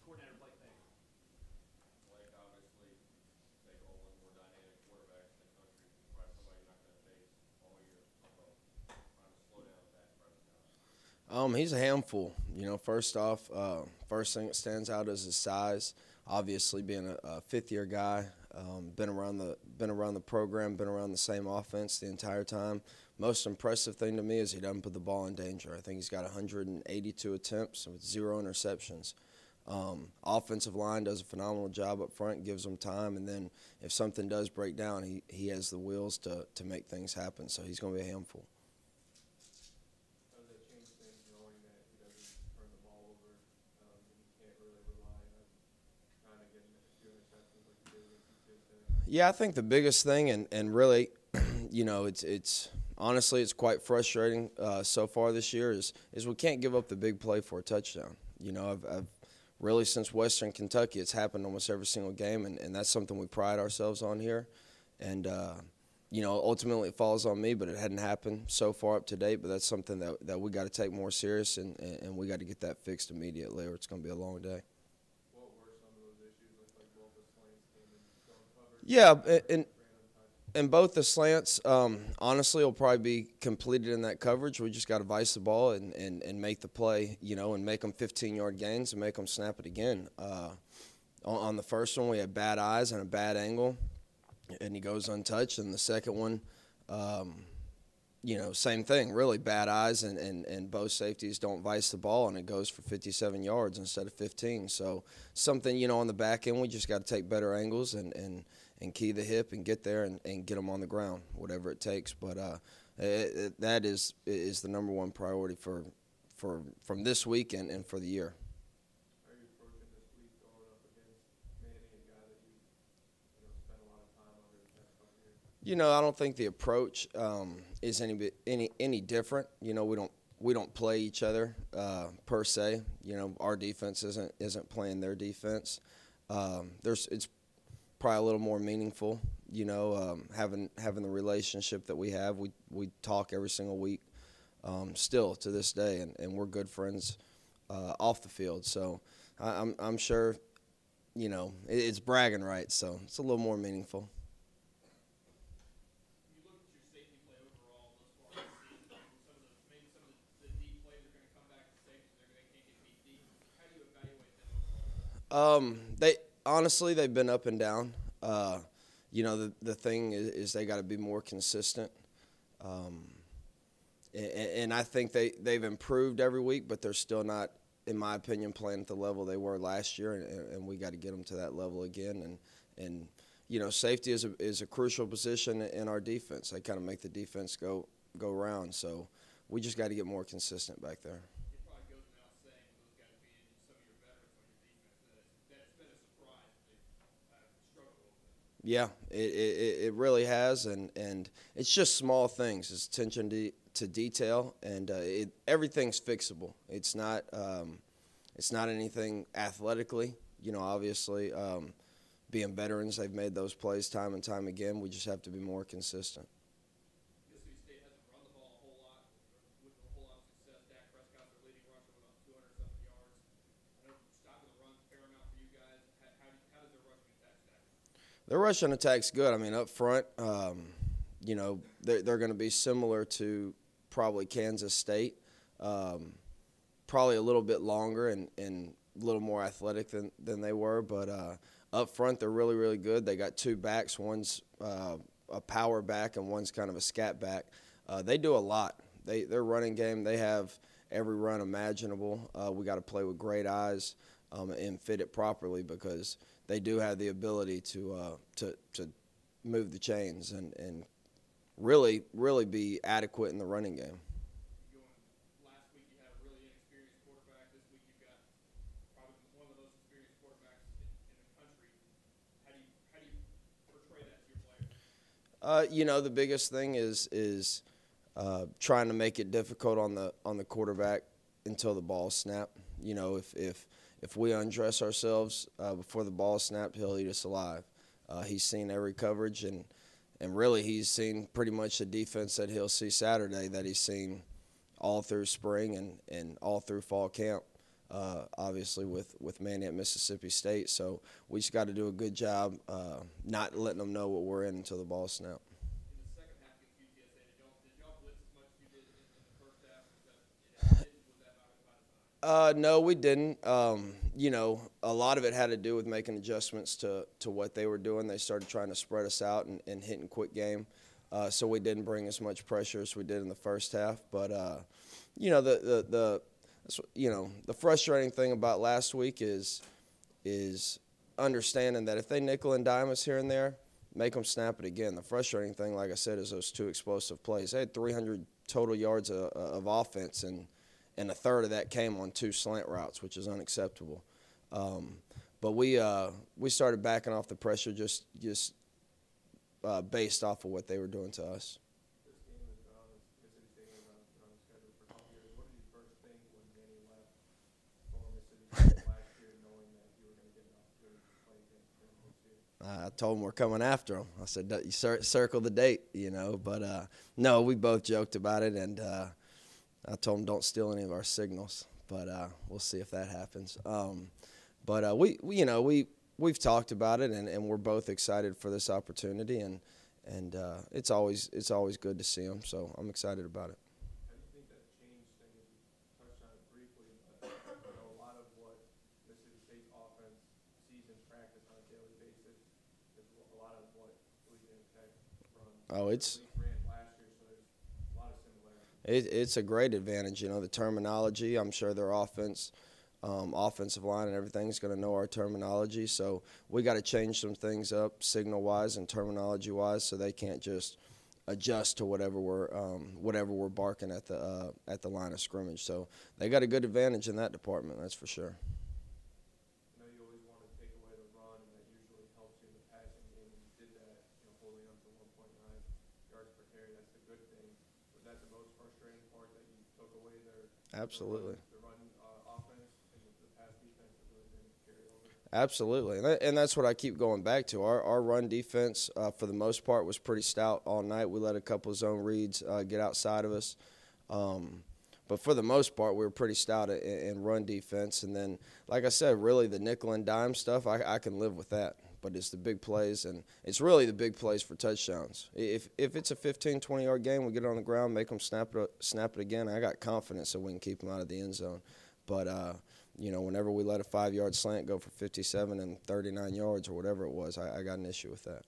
coordinator Blake think? Blake, obviously, they go one more dynamic quarterbacks in the country. Probably somebody you're not going to face all year. So trying to slow down Dak Prescott. He's a handful. First off, first thing that stands out is his size. Obviously, being a fifth-year guy, been around the program, been around the same offense the entire time. Most impressive thing to me is he doesn't put the ball in danger. I think he's got 182 attempts with 0 interceptions. Offensive line does a phenomenal job up front, gives them time, and then if something does break down, he has the wheels to make things happen. So he's going to be a handful. How does that change things knowing that he doesn't turn the ball over and you can't really rely on trying to get a few interceptions like you did against UTSA? Yeah, I think the biggest thing, and really, it's honestly it's quite frustrating so far this year is we can't give up the big play for a touchdown. I've really since Western Kentucky, it's happened almost every single game, and that's something we pride ourselves on here. And ultimately it falls on me, but it hadn't happened so far up to date. But that's something that we got to take more serious, and we got to get that fixed immediately, or it's going to be a long day. What were some of those issues? Like both the slants came in zone coverage? Yeah, and both the slants, honestly, will probably be completed in that coverage. We just got to vice the ball and make the play, and make them 15-yard gains and make them snap it again. On the first one, we had bad eyes and a bad angle, and he goes untouched. And the second one, same thing, really bad eyes, and both safeties don't vice the ball, and it goes for 57 yards instead of 15. So something, on the back end, we just got to take better angles and key the hip and get there and get them on the ground, whatever it takes. But that is the number one priority from this week and for the year. How are you approaching this week going up against Manny, a guy that you spent a lot of time under the past couple years? I don't think the approach is any different. We don't play each other per se. Our defense isn't playing their defense. It's probably a little more meaningful. Having the relationship that we have. We talk every single week, still to this day, and we're good friends off the field. So I'm sure, it's bragging rights. So it's a little more meaningful. You look at your safety play overall thus far this season. Maybe some of the deep plays are going to come back to safety. They can't get beat deep. How do you evaluate them overall? They've been up and down. The thing is they got to be more consistent. And I think they've improved every week, but they're still not, in my opinion, playing at the level they were last year, and we got to get them to that level again. And safety is a crucial position in our defense. They kind of make the defense go round. So we just got to get more consistent back there. It probably goes without saying those guys being some of your veterans on your defense. That's been a surprise. They've struggled a little bit. Yeah, it really has, and it's just small things. It's attention to detail, and everything's fixable. It's not anything athletically. Obviously, being veterans, they've made those plays time and time again. We just have to be more consistent. Mississippi State hasn't run the ball a whole lot with a whole lot of success. Dak Prescott's their leading rusher with about 200-something yards. I know stopping the run's paramount for you guys. How does their rushing attack stack? Their rushing attack's good. I mean, up front, they're going to be similar to probably Kansas State, probably a little bit longer and a little more athletic than they were. But up front, they're really, really good. They got two backs. One's a power back and one's kind of a scat back. They do a lot. Their running game, they have every run imaginable. We got to play with great eyes and fit it properly because they do have the ability to move the chains and really be adequate in the running game. Last week you had a really inexperienced quarterback. This week you've got probably one of the most experienced quarterbacks in the country. How do you portray that to your players? The biggest thing is trying to make it difficult on the quarterback until the ball snap. If we undress ourselves before the ball snapped, he'll eat us alive. He's seen every coverage, and really he's seen pretty much the defense that he'll see Saturday that he's seen all through spring and all through fall camp. obviously with Manny at Mississippi State. So we just got to do a good job not letting them know what we're in until the ball snapped. In the second half against UTSA, did y'all blitz as much as you did in the first half? Was that about a time? No, we didn't. You know, a lot of it had to do with making adjustments to what they were doing. They started trying to spread us out and hitting quick game. So we didn't bring as much pressure as we did in the first half. But, you know, the frustrating thing about last week is understanding that if they nickel and dime us here and there, make them snap it again. The frustrating thing, like I said, is those two explosive plays. They had 300 total yards of offense, and a third of that came on 2 slant routes, which is unacceptable. But we started backing off the pressure just based off of what they were doing to us. This game is Mississippi State has been on the schedule for a couple years. What did you first think when Manny left for Mississippi State last year, knowing that you were going to get an opportunity to play against him this year? I told him we're coming after him. I said, you circle the date, you know. But, no, we both joked about it, and I told him don't steal any of our signals. But we'll see if that happens. But we've talked about it, and we're both excited for this opportunity, and it's always good to see him. So I'm excited about it. How do you think that changed things? You touched on it briefly, but a lot of what Mississippi State's offense sees in practice on a daily basis is a lot of what Louisiana Tech runs. Oh, it's ran last year, so there's a lot of similarities. it's a great advantage. You know, the terminology. I'm sure their offensive line and everything is going to know our terminology. So we got to change some things up signal-wise and terminology-wise, so they can't just adjust to whatever we're barking at the line of scrimmage. So they got a good advantage in that department, that's for sure. I know you always want to take away the run, and that usually helps you in the passing game, and you did that, holding on to 1.9 yards per carry. That's the good thing. Was that the most frustrating part, that you took away their Absolutely. the run offense, and the pass defense that really didn't carry over? Absolutely, and that's what I keep going back to. Our run defense, for the most part, was pretty stout all night. We let a couple of zone reads get outside of us. But for the most part, we were pretty stout in run defense. And then, like I said, really the nickel and dime stuff, I can live with that. But it's the big plays, and it's really the big plays for touchdowns. If it's a 15, 20-yard game, we get on the ground, make them snap it again, I got confidence that we can keep them out of the end zone. But, whenever we let a 5-yard slant go for 57 and 39 yards or whatever it was, I got an issue with that.